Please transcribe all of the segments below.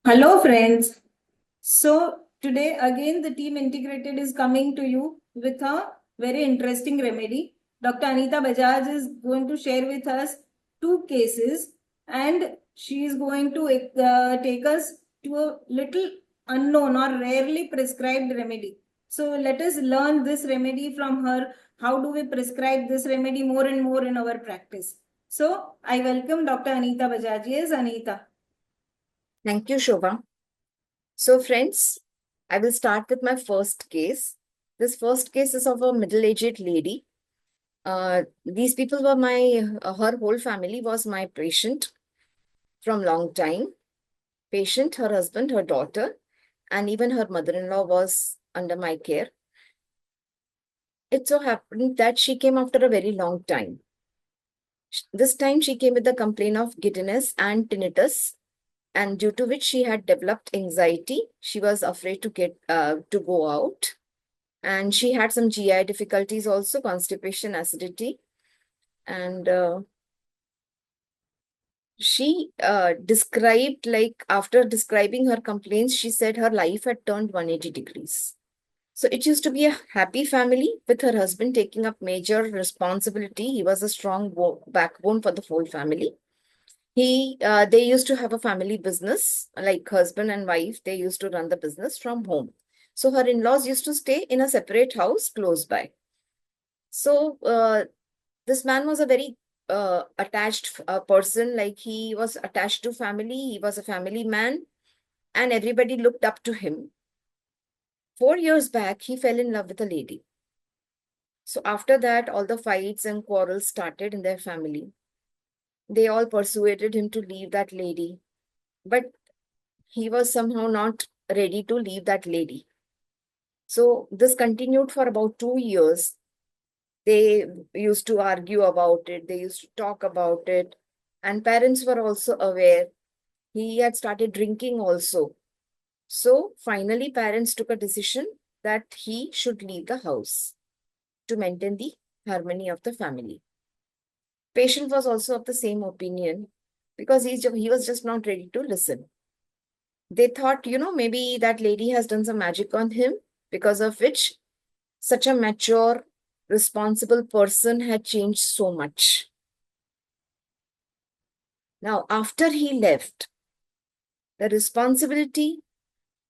Hello, friends. So, today again, the team integrated is coming to you with a very interesting remedy. Dr. Anita Bajaj is going to share with us two cases, and she is going to take us to a little unknown or rarely prescribed remedy. So, let us learn this remedy from her. How do we prescribe this remedy more and more in our practice? So, I welcome Dr. Anita Bajaj. Yes, Anita. Thank you, Shobha. So, friends, I will start with my first case. This first case is of a middle-aged lady. These people were her whole family was my patient from long time. Patient, her husband, her daughter, and even her mother-in-law was under my care. It so happened that she came after a very long time. This time she came with a complaint of giddiness and tinnitus, and due to which she had developed anxiety. She was afraid to go out, and she had some GI difficulties also, constipation, acidity, and she described, like, after describing her complaints, she said her life had turned 180 degrees. So it used to be a happy family with her husband taking up major responsibility. He was a strong backbone for the whole family. They used to have a family business, like husband and wife. They used to run the business from home. So her in-laws used to stay in a separate house close by. So this man was a very attached person. Like, he was attached to family. He was a family man, and everybody looked up to him. 4 years back, he fell in love with a lady. So after that, all the fights and quarrels started in their family. They all persuaded him to leave that lady, but he was somehow not ready to leave that lady. So this continued for about 2 years. They used to argue about it, they used to talk about it, and parents were also aware. He had started drinking also. So finally, parents took a decision that he should leave the house to maintain the harmony of the family. Patient was also of the same opinion because he was just not ready to listen. They thought, maybe that lady has done some magic on him, because of which such a mature, responsible person had changed so much. Now, after he left, the responsibility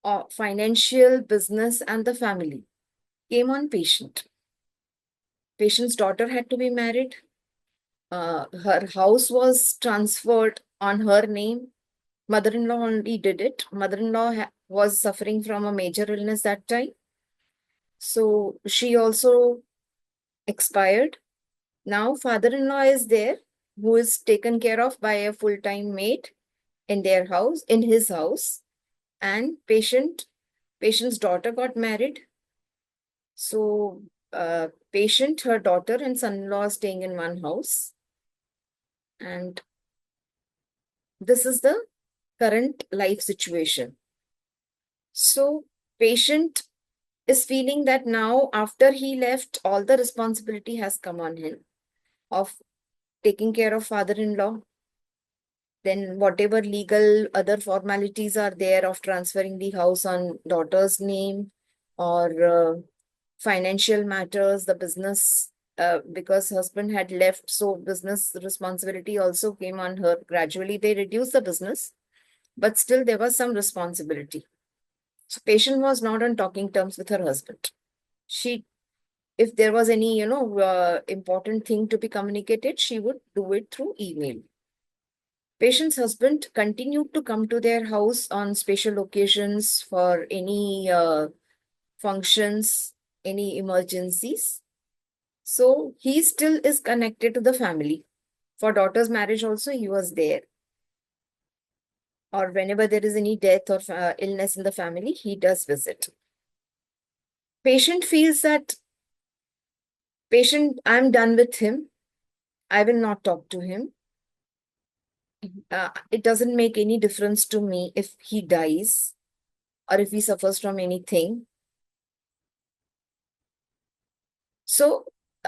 of financial, business, and the family came on patient. Patient's daughter had to be married. Her house was transferred on her name. Mother-in-law only did it. Mother-in-law was suffering from a major illness that time. So she also expired. Now father-in-law is there, who is taken care of by a full-time maid in his house. And patient's daughter got married. So patient, her daughter, and son-in-law are staying in one house. And this is the current life situation. So patient is feeling that now, after he left, all the responsibility has come on him of taking care of father-in-law. Then whatever legal other formalities are there of transferring the house on daughter's name, or financial matters, the business, because husband had left, so business responsibility also came on her. Gradually, they reduced the business, but still there was some responsibility. So patient was not on talking terms with her husband. If there was any, important thing to be communicated, she would do it through email. Patient's husband continued to come to their house on special occasions for any functions, any emergencies. So he still is connected to the family. For daughter's marriage also, he was there. Or whenever there is any death or illness in the family, he does visit. Patient feels that, I'm done with him. I will not talk to him. It doesn't make any difference to me if he dies or if he suffers from anything. So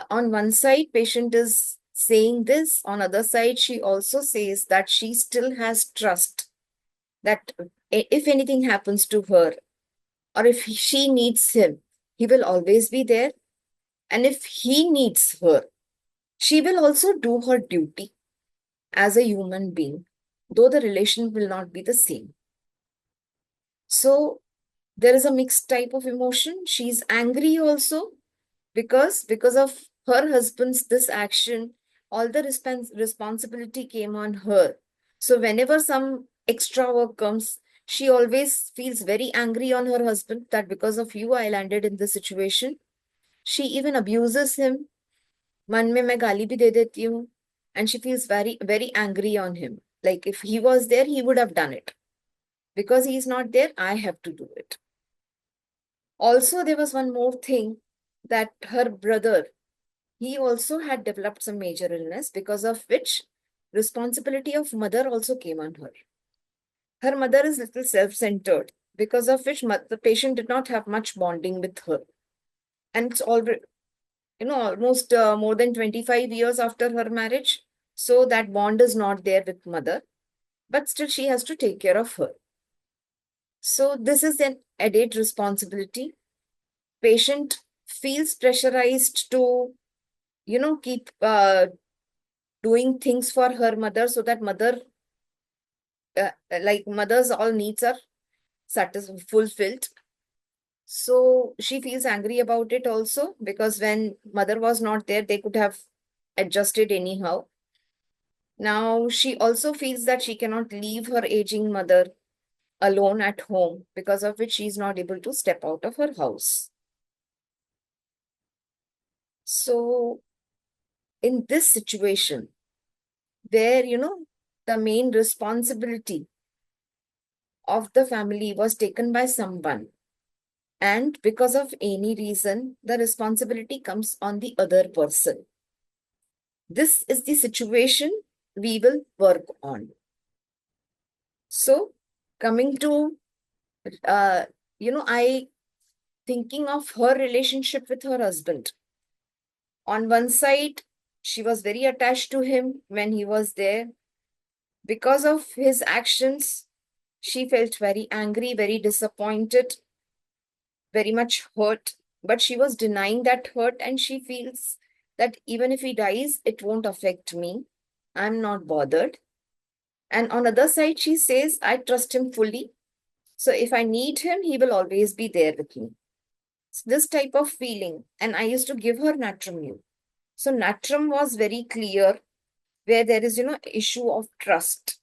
on one side, patient is saying this. On other side, she also says that she still has trust that if anything happens to her or if she needs him, he will always be there. And if he needs her, she will also do her duty as a human being, though the relation will not be the same. So there is a mixed type of emotion. She's angry also because of her husband's this action, all the responsibility came on her. So whenever some extra work comes, she always feels very angry on her husband that because of you I landed in this situation. She even abuses him. मन में मैं गाली भी दे देती हूँ. And she feels very, very angry on him. Like if he was there, he would have done it. Because he is not there, I have to do it. Also, there was one more thing that her brother, he also had developed some major illness because of which responsibility of mother also came on her. Her mother is little self-centered because of which the patient did not have much bonding with her. And it's already, almost more than 25 years after her marriage. So that bond is not there with mother, but still she has to take care of her. So this is an added responsibility. Patient feels pressurized to, keep doing things for her mother so that mother's all needs are fulfilled. So she feels angry about it also because when mother was not there, they could have adjusted anyhow. Now she also feels that she cannot leave her aging mother alone at home because of which she is not able to step out of her house. So in this situation, where, the main responsibility of the family was taken by someone, and because of any reason, the responsibility comes on the other person. This is the situation we will work on. So coming to, I thinking of her relationship with her husband. On one side, she was very attached to him when he was there. Because of his actions, she felt very angry, very disappointed, very much hurt. But she was denying that hurt and she feels that even if he dies, it won't affect me. I'm not bothered. And on the other side, she says, I trust him fully. So if I need him, he will always be there with me. So this type of feeling. And I used to give her Natrum. So Natrum was very clear where there is, issue of trust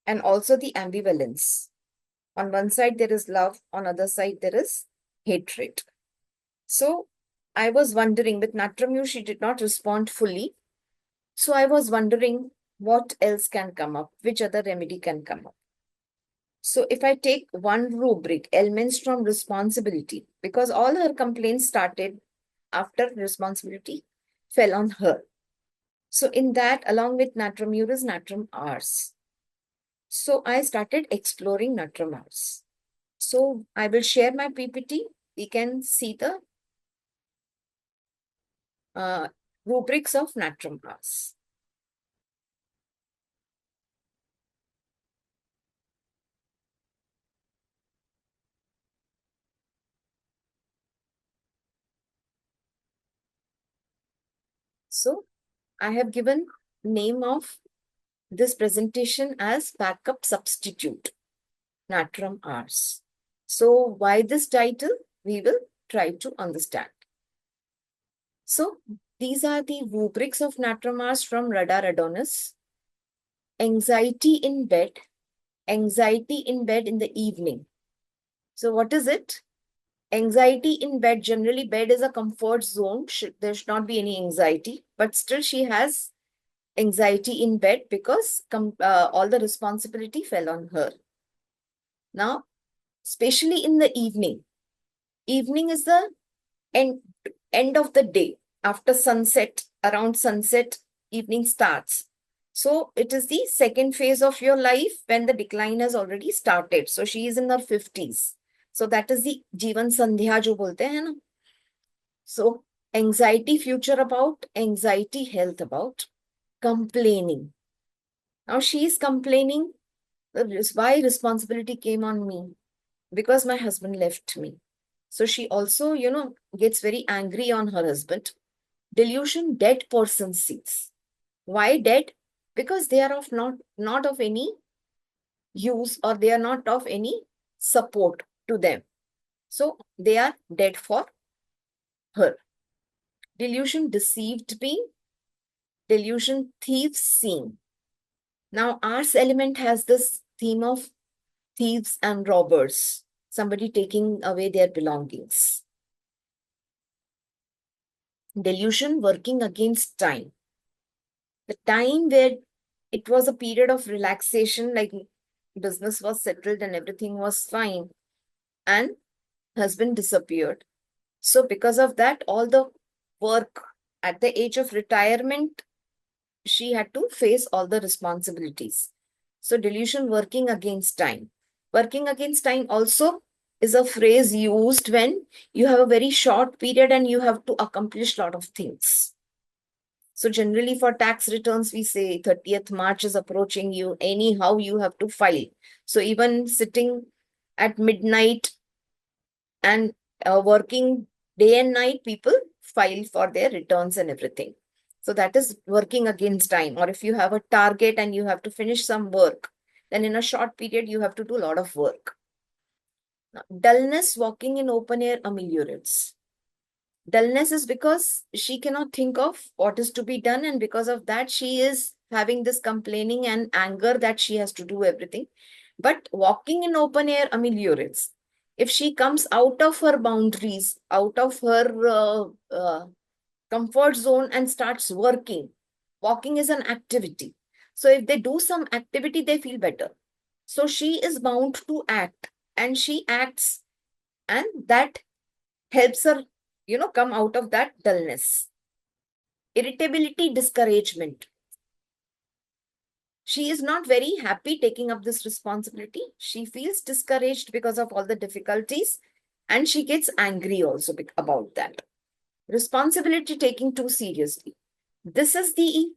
and also the ambivalence. On one side, there is love. On other side, there is hatred. So I was wondering, with Natrum, she did not respond fully. So I was wondering what else can come up, which other remedy can come up. So if I take one rubric, elements from responsibility, because all her complaints started after responsibility fell on her. So in that, along with Natrum is Natrum Ars. So I started exploring Natrum Ars. So I will share my PPT. We can see the rubrics of Natrum Ars. So I have given name of this presentation as backup substitute, Natrum Ars. So why this title? We will try to understand. So these are the rubrics of Natrum Ars from Radar Adonis. Anxiety in bed in the evening. So what is it? Anxiety in bed, generally bed is a comfort zone. There should not be any anxiety, but still she has anxiety in bed because all the responsibility fell on her. Now, especially in the evening. Evening is the end of the day. After sunset, around sunset, evening starts. So it is the second phase of your life when the decline has already started. So she is in her 50s. So that is the Jeevan Sandhya jo bolte hain na. So anxiety future about, anxiety health about, complaining. Now she is complaining Why responsibility came on me? Because my husband left me. So she also, gets very angry on her husband. Delusion, dead person sees. Why dead? Because they are of not of any use, or they are not of any support to them. So they are dead for her. Delusion, deceived me. Delusion, thieves seen. Now, arts element has this theme of thieves and robbers, somebody taking away their belongings. Delusion, working against time. The time where it was a period of relaxation, like business was settled and everything was fine, and husband disappeared. So because of that, all the work at the age of retirement, she had to face all the responsibilities. So delusion, working against time. Working against time also is a phrase used when you have a very short period and you have to accomplish a lot of things. So generally for tax returns, we say 30th March is approaching you. Anyhow, you have to file. So even sitting at midnight and working day and night, people file for their returns and everything. So that is working against time. Or if you have a target and you have to finish some work, then in a short period, you have to do a lot of work. Now, dullness, walking in open air ameliorates. Dullness is because she cannot think of what is to be done, and because of that, she is having this complaining and anger that she has to do everything. But walking in open air ameliorates. If she comes out of her boundaries, out of her comfort zone and starts working, walking is an activity. So if they do some activity, they feel better. So she is bound to act, and she acts, and that helps her, come out of that dullness. Irritability, discouragement. She is not very happy taking up this responsibility. She feels discouraged because of all the difficulties, and she gets angry also about that. Responsibility taking too seriously. This is the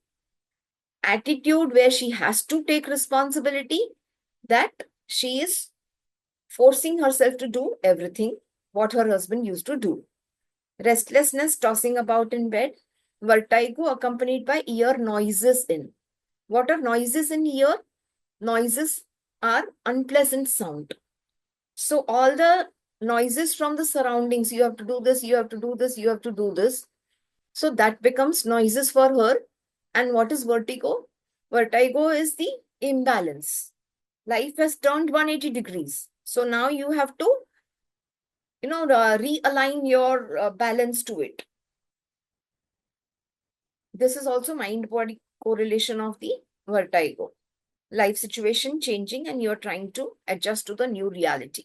attitude where she has to take responsibility, that she is forcing herself to do everything what her husband used to do. Restlessness, tossing about in bed. Vertigo accompanied by ear noises in. What are noises in ear? Noises are unpleasant sound. So all the noises from the surroundings, you have to do this, you have to do this, you have to do this. So that becomes noises for her. And what is vertigo? Vertigo is the imbalance. Life has turned 180 degrees. So now you have to, realign your balance to it. This is also mind-body correlation of the vertigo. Life situation changing and you're trying to adjust to the new reality.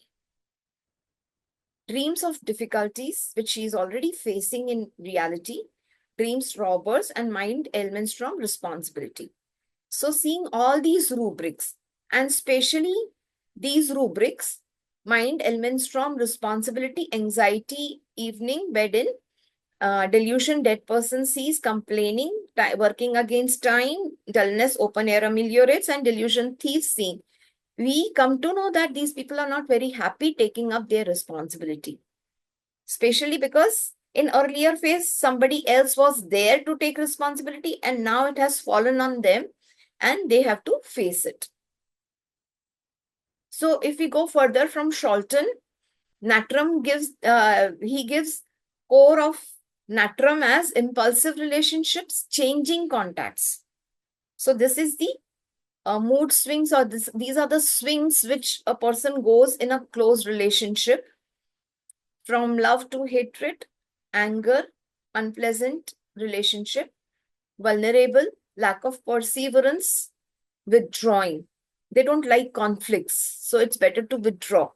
Dreams of difficulties, which she is already facing in reality. Dreams, robbers, and mind ailments from responsibility. So seeing all these rubrics, and especially these rubrics, mind ailments from responsibility, anxiety, evening, bed in, delusion, dead person sees, complaining, working against time, dullness, open air ameliorates, and delusion, thieves seen. We come to know that these people are not very happy taking up their responsibility, especially because in earlier phase, somebody else was there to take responsibility, and now it has fallen on them and they have to face it. So if we go further from Sholton, Natram gives, he gives core of Natram as impulsive relationships, changing contacts. So this is the mood swings, or these are the swings which a person goes in a close relationship, from love to hatred, anger, unpleasant relationship, vulnerable, lack of perseverance, withdrawing. They don't like conflicts, so it's better to withdraw.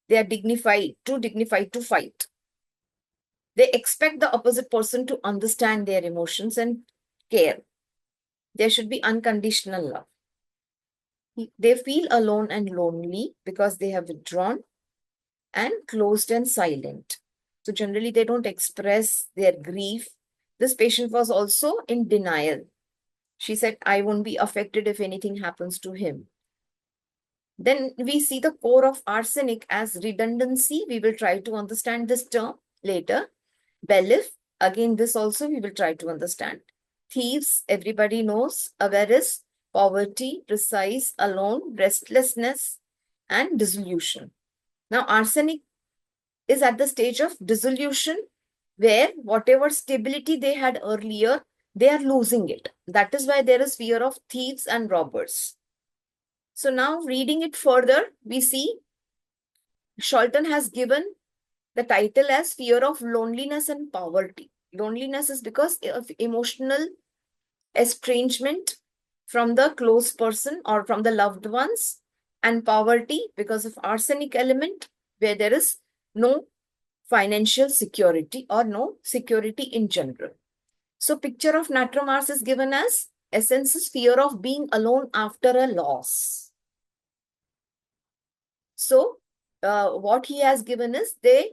They are dignified, too dignified to fight. They expect the opposite person to understand their emotions and care. There should be unconditional love. They feel alone and lonely because they have withdrawn and closed and silent. So generally, they don't express their grief. This patient was also in denial. She said, I won't be affected if anything happens to him. Then we see the core of arsenic as redundancy. We will try to understand this term later. Belief, again, this also we will try to understand. Thieves, everybody knows. Avarice, poverty, precise, alone, restlessness, and dissolution. Now, arsenic is at the stage of dissolution, where whatever stability they had earlier, they are losing it. That is why there is fear of thieves and robbers. So now reading it further, we see Sholton has given the title as fear of loneliness and poverty. Loneliness is because of emotional estrangement from the close person or from the loved ones, and poverty because of arsenic element, where there is no financial security or no security in general. So picture of Natromars is given as essence is fear of being alone after a loss. So what he has given is they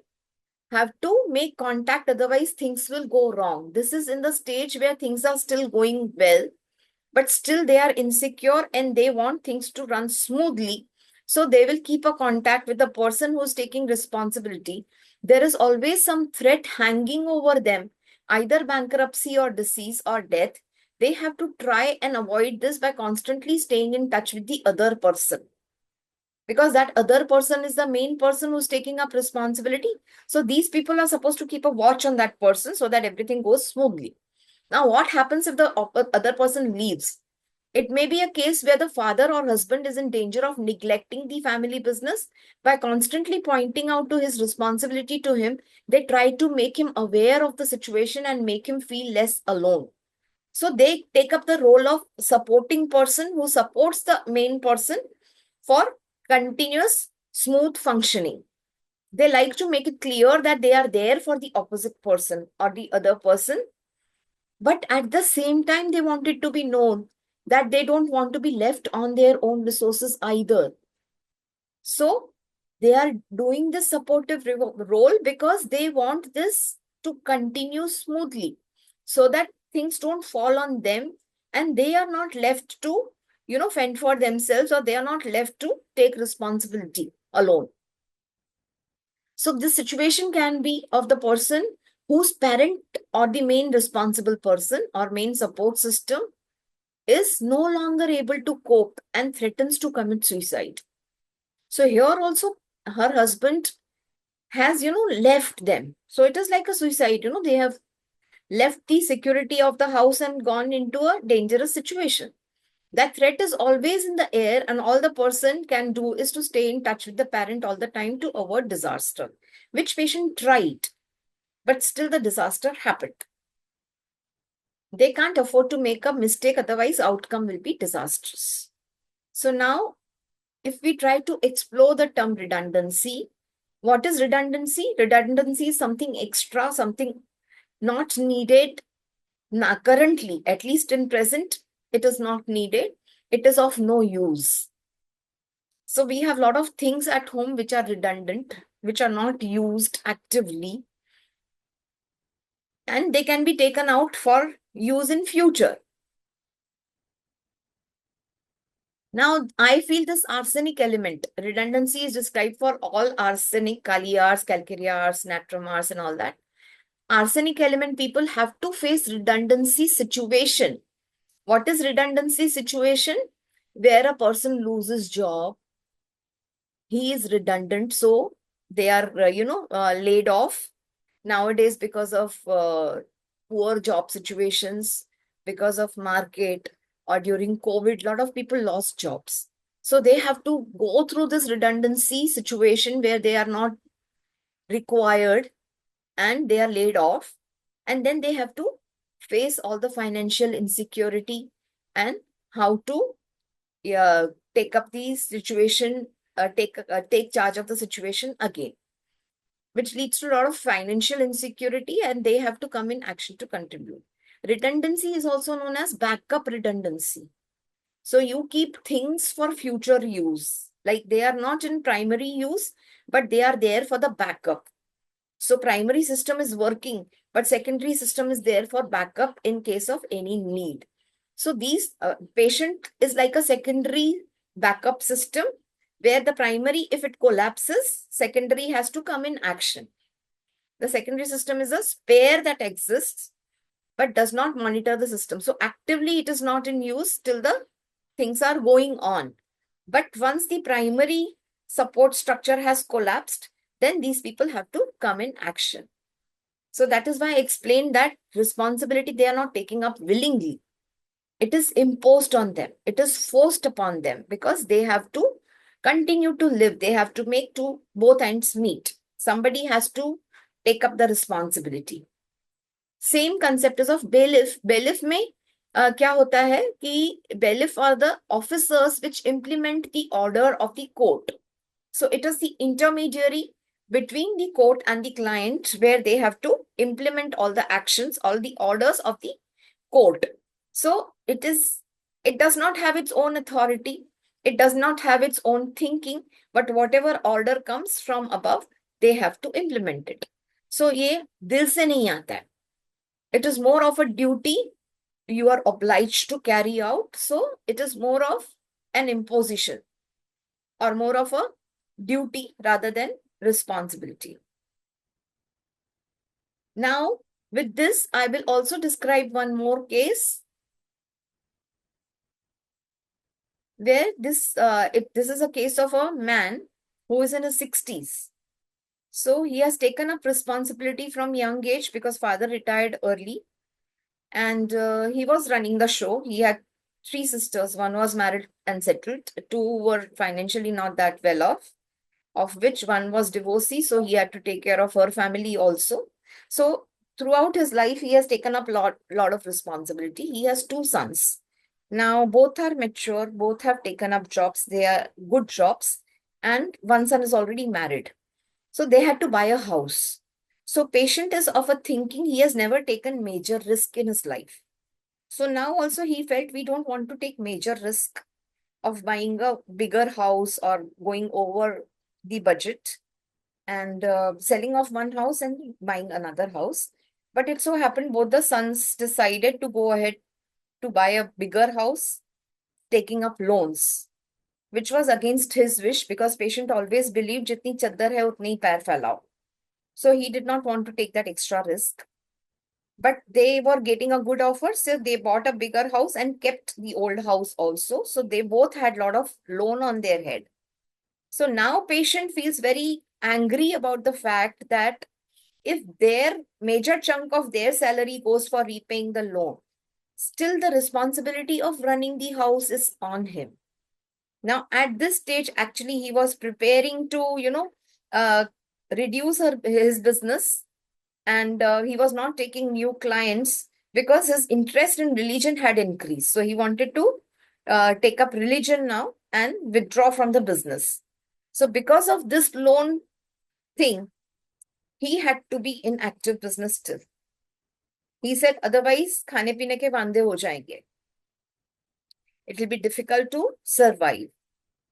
have to make contact, otherwise things will go wrong. This is in the stage where things are still going well, but still they are insecure and they want things to run smoothly. So they will keep a contact with the person who's taking responsibility. There is always some threat hanging over them, either bankruptcy or disease or death. They have to try and avoid this by constantly staying in touch with the other person, because that other person is the main person who's taking up responsibility. So these people are supposed to keep a watch on that person so that everything goes smoothly. Now, what happens if the other person leaves? It may be a case where the father or husband is in danger of neglecting the family business. By constantly pointing out to his responsibility to him, they try to make him aware of the situation and make him feel less alone. So they take up the role of supporting person who supports the main person for continuous smooth functioning. They like to make it clear that they are there for the opposite person or the other person. But at the same time, they want it to be known that they don't want to be left on their own resources either. So they are doing this supportive role because they want this to continue smoothly so that things don't fall on them and they are not left to, fend for themselves, or they are not left to take responsibility alone. So this situation can be of the person whose parent or the main responsible person or main support system is no longer able to cope and threatens to commit suicide. So here also her husband has, left them. So it is like a suicide, they have left the security of the house and gone into a dangerous situation. That threat is always in the air, and all the person can do is to stay in touch with the parent all the time to avoid disaster, which patient tried, but still the disaster happened. They can't afford to make a mistake, otherwise outcome will be disastrous. So now, if we try to explore the term redundancy, what is redundancy? Redundancy is something extra, something not needed currently, at least in present, it is not needed. It is of no use. So we have a lot of things at home which are redundant, which are not used actively, and they can be taken out for use in future. Now, I feel this arsenic element, redundancy is described for all arsenic, kaliars, calcarears, natromars, and all that. Arsenic element people have to face redundancy situation. What is redundancy situation? Where a person loses job, he is redundant, so they are, laid off nowadays because of poor job situations, because of market, or during COVID, a lot of people lost jobs. So they have to go through this redundancy situation where they are not required and they are laid off. And then they have to face all the financial insecurity and how to take up the situation, take charge of the situation again, which leads to a lot of financial insecurity, and they have to come in action to contribute. Redundancy is also known as backup redundancy. So you keep things for future use, like they are not in primary use, but they are there for the backup. So primary system is working, but secondary system is there for backup in case of any need. So these patient is like a secondary backup system where the primary, if it collapses, secondary has to come in action. The secondary system is a spare that exists but does not monitor the system. So actively it is not in use till the things are going on. But once the primary support structure has collapsed, then these people have to come in action. So that is why I explained that responsibility they are not taking up willingly. It is imposed on them. It is forced upon them because they have to continue to live. They have to make to both ends meet. Somebody has to take up the responsibility. Same concept is of bailiff. Bailiff में क्या होता है कि bailiff are the officers which implement the order of the court. So it is the intermediary between the court and the client where they have to implement all the actions, all the orders of the court. So it does not have its own authority. It does not have its own thinking, but whatever order comes from above, they have to implement it. So ये दिल से नहीं आता है. It is more of a duty you are obliged to carry out. So it is more of an imposition or more of a duty rather than responsibility. Now, with this, I will also describe one more case where this is a case of a man who is in his 60s. So he has taken up responsibility from young age because father retired early. And he was running the show. He had 3 sisters. One was married and settled. 2 were financially not that well off, of which one was divorcee. So he had to take care of her family also. So throughout his life, he has taken up lot of responsibility. He has 2 sons. Now both are mature. Both have taken up jobs. They are good jobs. And one son is already married. So they had to buy a house. So patient is of a thinking he has never taken major risk in his life. So now also he felt we don't want to take major risk of buying a bigger house or going over the budget and selling off one house and buying another house. But it so happened both the sons decided to go ahead to buy a bigger house, taking up loans, which was against his wish because patient always believed jitni chaddar hai utni hi pair phailao. So he did not want to take that extra risk. But they were getting a good offer, so they bought a bigger house and kept the old house also. So they both had a lot of loan on their head. So now patient feels very angry about the fact that if their major chunk of their salary goes for repaying the loan, still the responsibility of running the house is on him. Now, at this stage, actually, he was preparing to, reduce his business, and he was not taking new clients because his interest in religion had increased. So he wanted to take up religion now and withdraw from the business. So because of this loan thing, he had to be in active business still. He said, otherwise, खाने पीने के वांदे हो जाएंगे. It will be difficult to survive.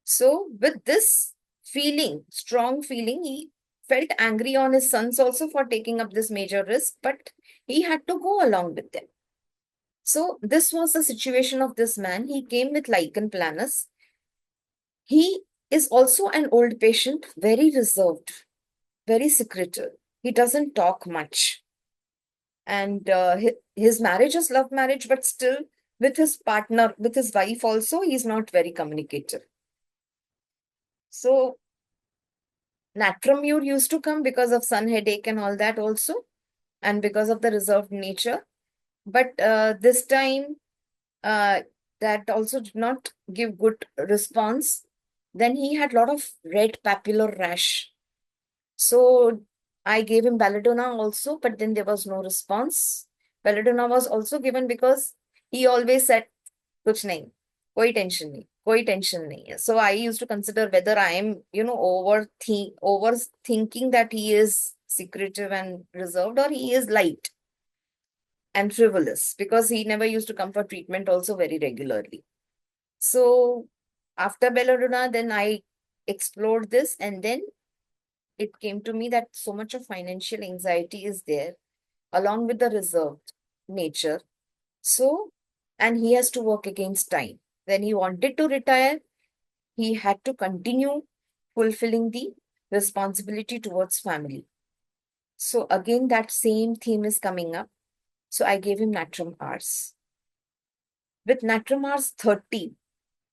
So with this feeling, strong feeling, he felt angry on his sons also for taking up this major risk, but he had to go along with them. So this was the situation of this man. He came with lichen planus. He is also an old patient, very reserved, very secretive. He doesn't talk much. And his marriage is love marriage, but still with his partner, with his wife also, he's not very communicative. So Natramure used to come because of sun headache and all that also, and because of the reserved nature. But this time, that also did not give good response. Then he had a lot of red papular rash. So I gave him belladonna also, but then there was no response. Belladonna was also given because he always said, kuch nahi, koi tension nahi. कोई tension नहीं है. So I used to consider whether I am, overthinking that he is secretive and reserved, or he is light and frivolous, because he never used to come for treatment also very regularly. So after belladonna, then I explored this, and then it came to me that so much of financial anxiety is there, along with the reserved nature. So, and he has to work against time. When he wanted to retire, he had to continue fulfilling the responsibility towards family. So again, that same theme is coming up. So I gave him Natrum Rs. With Natrum Rs 30,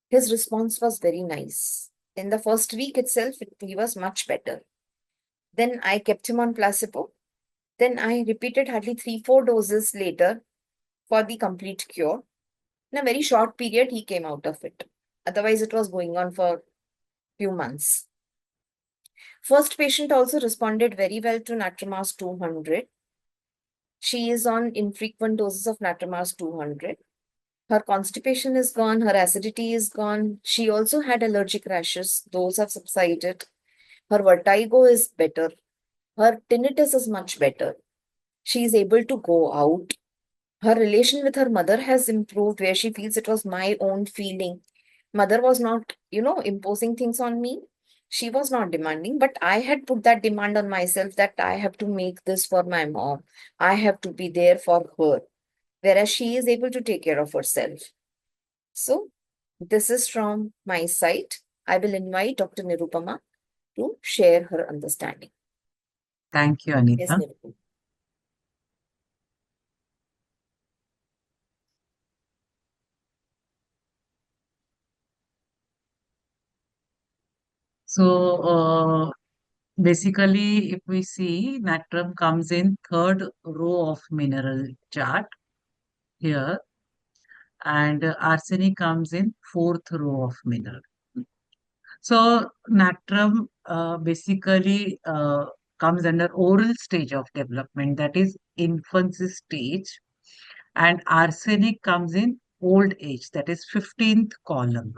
his response was very nice. In the first week itself, he was much better. Then I kept him on placebo. Then I repeated hardly 3-4 doses later for the complete cure. In a very short period, he came out of it. Otherwise, it was going on for few months. First patient also responded very well to Natrum Rs 200. She is on infrequent doses of Natrum Rs 200. Her constipation is gone, her acidity is gone. She also had allergic rashes. Those have subsided. Her vertigo is better. Her tinnitus is much better. She is able to go out. Her relation with her mother has improved, where she feels it was my own feeling. Mother was not, imposing things on me. She was not demanding, but I had put that demand on myself that I have to make this for my mom. I have to be there for her, whereas she is able to take care of herself. So, this is from my side. I will invite Dr. Nirupama to share her understanding. Thank you, Yes, Anita. Nirupama. So, basically, if we see, natrum comes in third row of mineral chart here, and arsenic comes in fourth row of mineral. So, natrum basically comes under oral stage of development, that is infancy stage, and arsenic comes in old age, that is 15th column.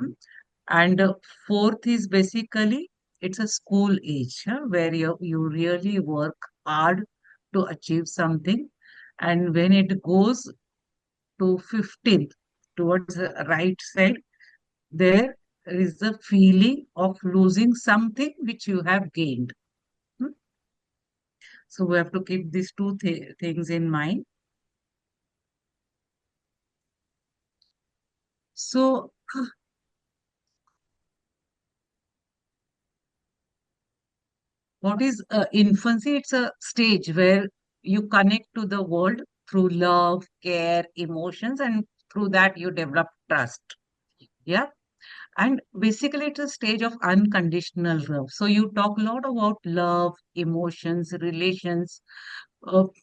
And fourth is basically it's a school age, where you really work hard to achieve something. And when it goes to 15th, towards the right side, there is the feeling of losing something which you have gained. Hmm. So we have to keep these two things in mind. So what is infancy? It's a stage where you connect to the world through love, care, emotions, and through that you develop trust. Yeah. And basically, it's a stage of unconditional love. So you talk a lot about love, emotions, relations,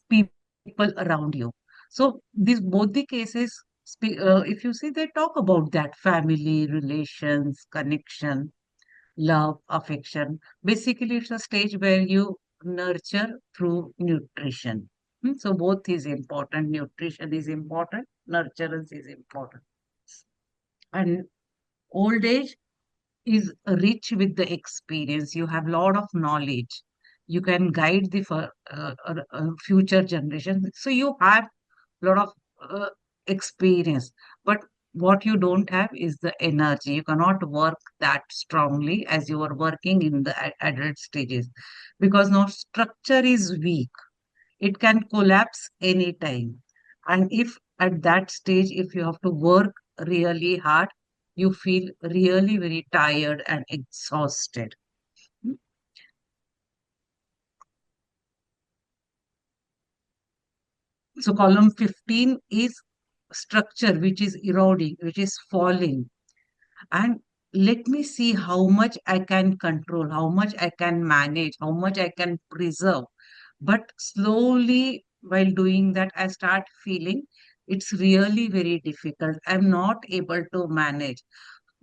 people around you. So these both the cases, if you see, they talk about that family, relations, connection, love, affection. Basically, it's a stage where you nurture through nutrition. So both is important. Nutrition is important. Nurturance is important. And old age is rich with the experience. You have a lot of knowledge. You can guide the future generations. So you have a lot of experience. But what you don't have is the energy. You cannot work that strongly as you are working in the adult stages, because now structure is weak. It can collapse anytime. And if at that stage, if you have to work really hard, you feel really very tired and exhausted. So column 15 is structure which is eroding, which is falling. And let me see how much I can control, how much I can manage, how much I can preserve. But slowly, while doing that, I start feeling it's really very difficult. I'm not able to manage.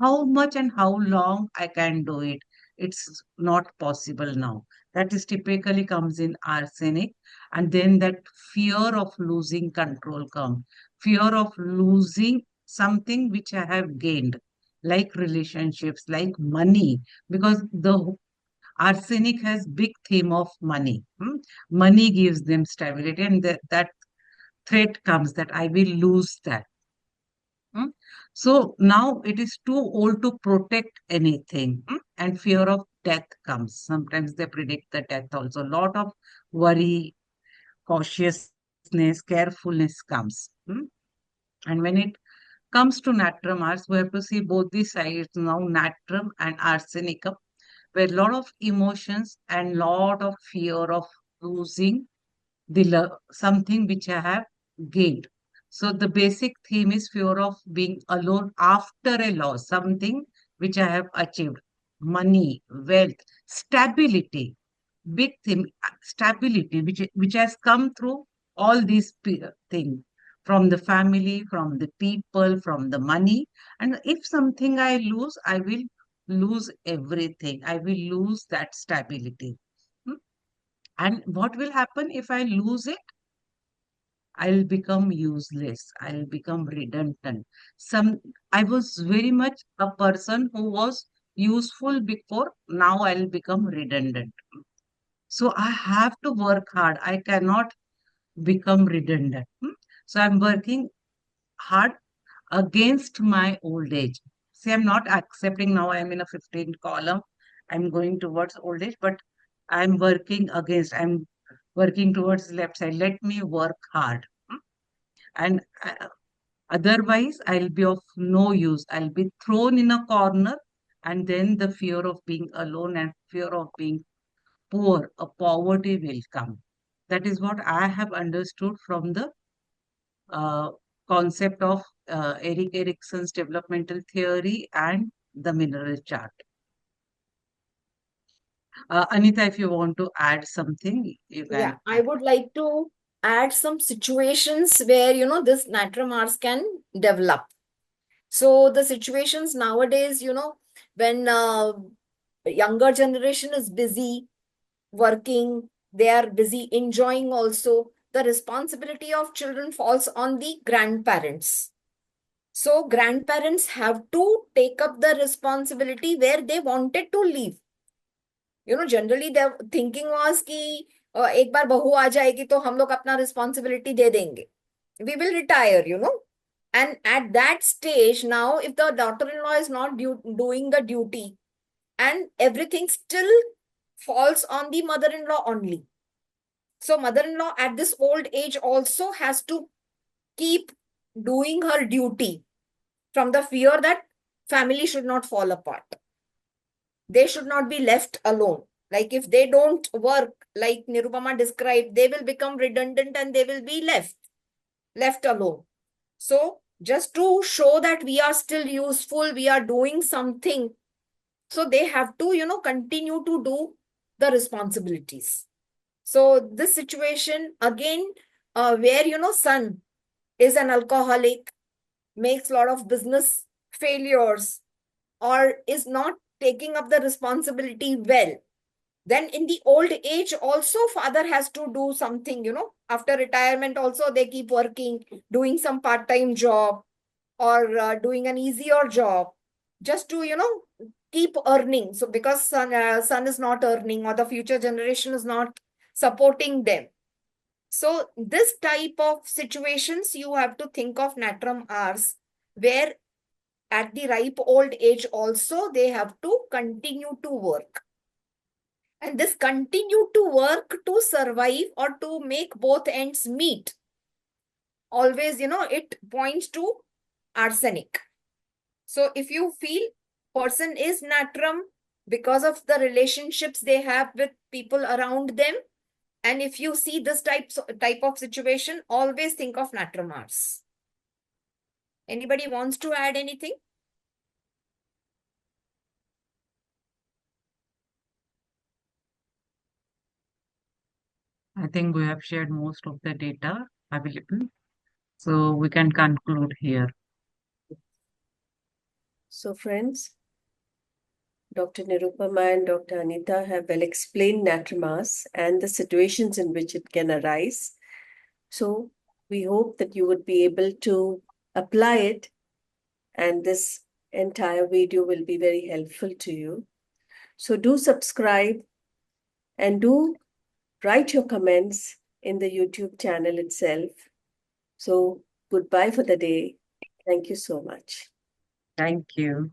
How much and how long I can do it? It's not possible now. That is typically comes in arsenic, and then that fear of losing control comes. Fear of losing something which I have gained, like relationships, like money, because the arsenic has big theme of money. Money gives them stability, and that threat comes that I will lose that. So now it is too old to protect anything, and fear of death comes. Sometimes they predict the death also. A lot of worry, cautiousness, carefulness comes. And when it comes to natrum ars, we have to see both the sides now, natrum and arsenicum, where a lot of emotions and lot of fear of losing something which I have gained. So the basic theme is fear of being alone after a loss, something which I have achieved. Money, wealth, stability, big theme, stability, which has come through all these things from the family, from the people, from the money. And if something I lose, I will lose everything. I will lose that stability. Hmm? And what will happen if I lose it? I'll become useless. I'll become redundant. I was very much a person who was useful before. Now I'll become redundant. So I have to work hard. I cannot become redundant. So I'm working hard against my old age. See, I'm not accepting now I'm in a 15 column. I'm going towards old age, but I'm working towards left side. Let me work hard. And otherwise, I'll be of no use. I'll be thrown in a corner, and then the fear of being alone and fear of being poor, a poverty will come. That is what I have understood from the uh, concept of Erik Erikson's developmental theory and the mineral chart. Anita, if you want to add something, you Yeah, can. I would like to add some situations where, this natrum ars can develop. So the situations nowadays, when younger generation is busy working, they are busy enjoying also, the responsibility of children falls on the grandparents. So grandparents have to take up the responsibility where they wanted to leave. Generally the thinking was कि एक बार बहू आ जाएगी तो हम लोग अपना responsibility दे देंगे. We will retire. And at that stage, now, if the daughter-in-law is not doing the duty, and everything still falls on the mother-in-law only. So mother-in-law at this old age also has to keep doing her duty from the fear that family should not fall apart. They should not be left alone. Like if they don't work, like Nirupama described, they will become redundant and they will be left alone. So just to show that we are still useful, we are doing something. So they have to, continue to do the responsibilities. So this situation again, where, son is an alcoholic, makes a lot of business failures, or is not taking up the responsibility well, then in the old age also father has to do something. After retirement also they keep working, doing some part-time job, or doing an easier job, just to keep earning. So because son is not earning, or the future generation is not supporting them, so this type of situations you have to think of natrum ars, where at the ripe old age also they have to continue to work. And this continue to work to survive or to make both ends meet, always, it points to arsenic. So if you feel person is natrum because of the relationships they have with people around them, and if you see this type of situation, always think of natrum ars. Anybody wants to add anything? I think we have shared most of the data available. So we can conclude here. So friends, Dr. Nirupama and Dr. Anita have well explained natrum ars and the situations in which it can arise. So we hope that you would be able to apply it, and this entire video will be very helpful to you. So do subscribe and do write your comments in the YouTube channel itself. So goodbye for the day. Thank you so much. Thank you.